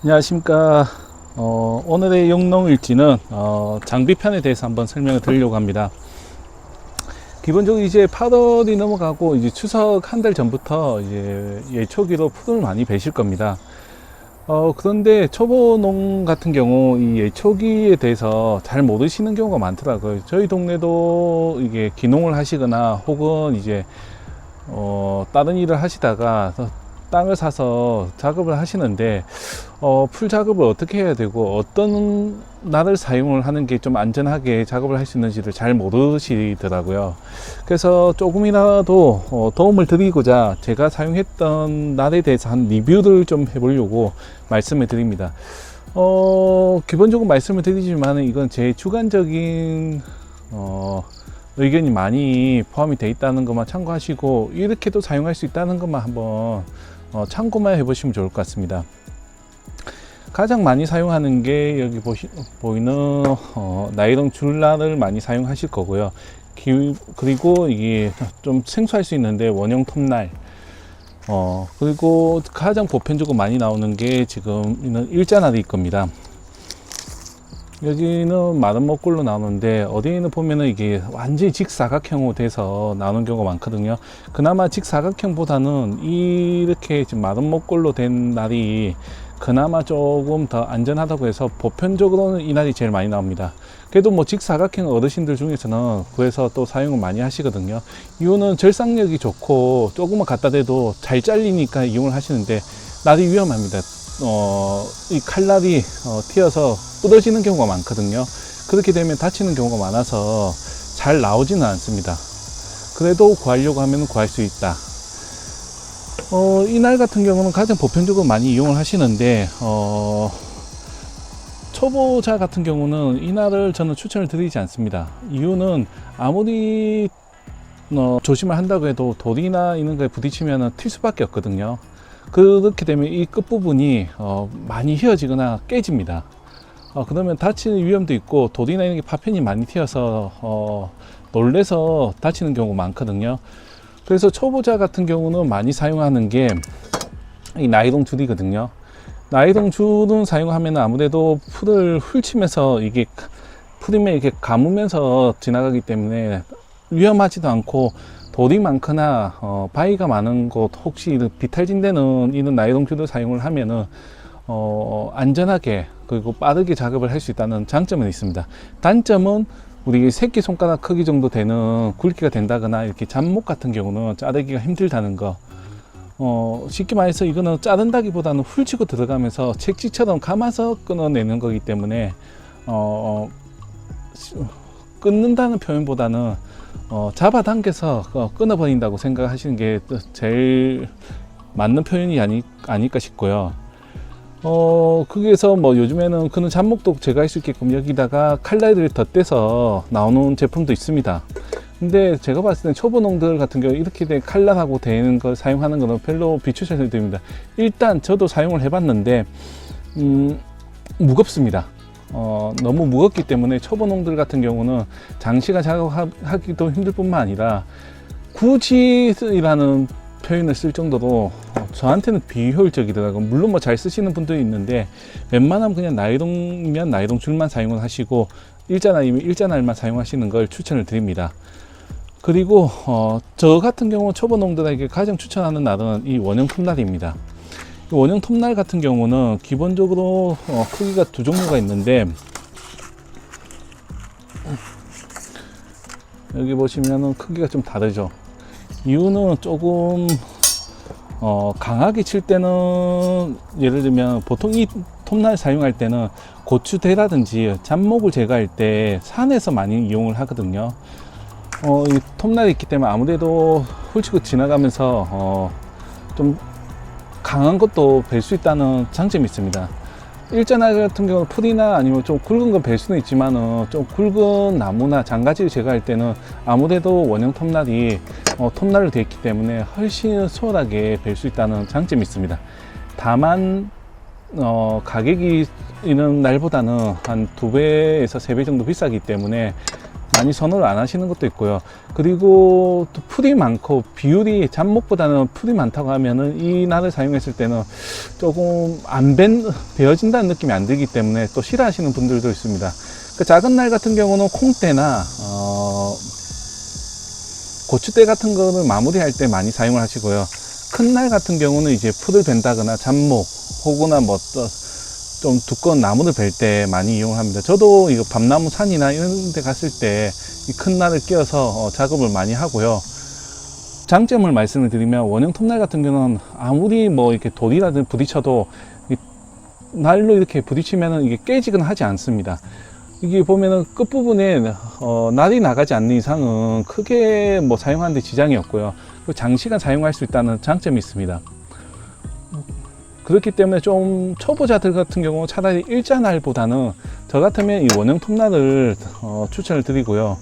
안녕하십니까. 오늘의 영농일지는 장비편에 대해서 한번 설명을 드리려고 합니다. 기본적으로 이제 8월이 넘어가고 이제 추석 한 달 전부터 이제 예초기로 풀을 많이 베실 겁니다. 그런데 초보농 같은 경우 이 예초기에 대해서 잘 모르시는 경우가 많더라고요. 저희 동네도 이게 기농을 하시거나 혹은 이제 다른 일을 하시다가 땅을 사서 작업을 하시는데 풀 작업을 어떻게 해야 되고 어떤 날을 사용을 하는 게 좀 안전하게 작업을 할 수 있는지를 잘 모르시더라고요. 그래서 조금이라도 도움을 드리고자 제가 사용했던 날에 대해서 한 리뷰를 좀 해보려고 말씀을 드립니다. 기본적으로 말씀을 드리지만 이건 제 주관적인 의견이 많이 포함이 되어 있다는 것만 참고하시고 이렇게도 사용할 수 있다는 것만 한번 참고만 해보시면 좋을 것 같습니다. 가장 많이 사용하는 게 여기 보이는 나일론 줄날을 많이 사용하실 거고요. 그리고 이게 좀 생소할 수 있는데 원형 톱날, 그리고 가장 보편적으로 많이 나오는 게 지금 이는 일자날일 겁니다. 여기는 마른 목골로 나오는데 어디에는 보면은 이게 완전히 직사각형으로 돼서 나오는 경우가 많거든요. 그나마 직사각형보다는 이렇게 지금 마른 목골로 된 날이 그나마 조금 더 안전하다고 해서 보편적으로는 이 날이 제일 많이 나옵니다. 그래도 뭐 직사각형 어르신들 중에서는 구해서 또 사용을 많이 하시거든요. 이유는 절삭력이 좋고 조금만 갖다 대도 잘 잘리니까 이용을 하시는데 날이 위험합니다. 이 칼날이 튀어서 부러지는 경우가 많거든요. 그렇게 되면 다치는 경우가 많아서 잘 나오지는 않습니다. 그래도 구하려고 하면 구할 수 있다. 이 날 같은 경우는 가장 보편적으로 많이 이용을 하시는데 초보자 같은 경우는 이 날을 저는 추천을 드리지 않습니다. 이유는 아무리 조심을 한다고 해도 돌이나 이런 거에 부딪히면 튈 수밖에 없거든요. 그렇게 되면 이 끝부분이 많이 휘어지거나 깨집니다. 그러면 다치는 위험도 있고 돌이나 이런 게 파편이 많이 튀어서 놀래서 다치는 경우가 많거든요. 그래서 초보자 같은 경우는 많이 사용하는 게 이 나일론 줄이거든요. 나일론 줄은 사용하면 아무래도 풀을 훑치면서 이게 풀임에 이렇게 감으면서 지나가기 때문에 위험하지도 않고 돌이 많거나 바위가 많은 곳 혹시 비탈진 데는 이런 나일론 줄을 사용을 하면은 안전하게 그리고 빠르게 작업을 할 수 있다는 장점은 있습니다. 단점은 우리 새끼 손가락 크기 정도 되는 굵기가 된다거나 이렇게 잡목 같은 경우는 자르기가 힘들다는 거. 쉽게 말해서 이거는 자른다기보다는 훑치고 들어가면서 책지처럼 감아서 끊어내는 거기 때문에 끊는다는 표현보다는 잡아당겨서 끊어버린다고 생각하시는 게 제일 맞는 표현이 아닐까 싶고요. 거기에서 뭐 요즘에는 그런 잡목도 제거할 수 있게끔 여기다가 칼날을 덧대서 나오는 제품도 있습니다. 근데 제가 봤을 때 초보농들 같은 경우 이렇게 된 칼날하고 되는 걸 사용하는 거는 별로 비추천을 드립니다. 일단 저도 사용을 해봤는데 무겁습니다. 너무 무겁기 때문에 초보농들 같은 경우는 장시간 작업하기도 힘들 뿐만 아니라 굳이라는 표현을 쓸 정도로 저한테는 비효율적이더라고요. 물론 뭐 잘 쓰시는 분들이 있는데 웬만하면 그냥 나일론이면 나일론 줄만 사용을 하시고 일자날이면 일자날만 사용하시는 걸 추천을 드립니다. 그리고 저 같은 경우 초보농들에게 가장 추천하는 날은 이 원형 톱날입니다. 원형 톱날 같은 경우는 기본적으로 크기가 두 종류가 있는데 여기 보시면은 크기가 좀 다르죠. 이유는 조금 강하게 칠 때는 예를 들면 보통 이 톱날 사용할 때는 고추대라든지 잡목을 제거할 때 산에서 많이 이용을 하거든요. 이 톱날이 있기 때문에 아무래도 훑치고 지나가면서 좀 강한 것도 뵐 수 있다는 장점이 있습니다. 일자날 같은 경우는 풀이나 아니면 좀 굵은 거 뵐 수는 있지만은 좀 굵은 나무나 장가지를 제거할 때는 아무래도 원형 톱날이 톱날로 되어 있기 때문에 훨씬 수월하게 뵐 수 있다는 장점이 있습니다. 다만 가격이 이런 날보다는 한 2배에서 3배 정도 비싸기 때문에 많이 선호를 안 하시는 것도 있고요. 그리고 또 풀이 많고 비율이 잡목보다는 풀이 많다고 하면은 이 날을 사용했을 때는 조금 베어진다는 느낌이 안 들기 때문에 또 싫어하시는 분들도 있습니다. 그 작은 날 같은 경우는 콩대나 고추대 같은 거를 마무리할 때 많이 사용을 하시고요. 큰 날 같은 경우는 이제 풀을 벤다거나 잡목 혹은 뭐 좀 두꺼운 나무를 벨 때 많이 이용을 합니다. 저도 이거 밤나무 산이나 이런 데 갔을 때 이 큰 날을 끼워서 작업을 많이 하고요. 장점을 말씀을 드리면 원형 톱날 같은 경우는 아무리 뭐 이렇게 돌이라든 부딪혀도 날로 이렇게 부딪히면은 이게 깨지거나 하지 않습니다. 이게 보면은 끝부분에 날이 나가지 않는 이상은 크게 뭐 사용하는데 지장이 없고요. 장시간 사용할 수 있다는 장점이 있습니다. 그렇기 때문에 좀 초보자들 같은 경우 차라리 일자날보다는 저 같으면 이 원형 톱날을 추천을 드리고요.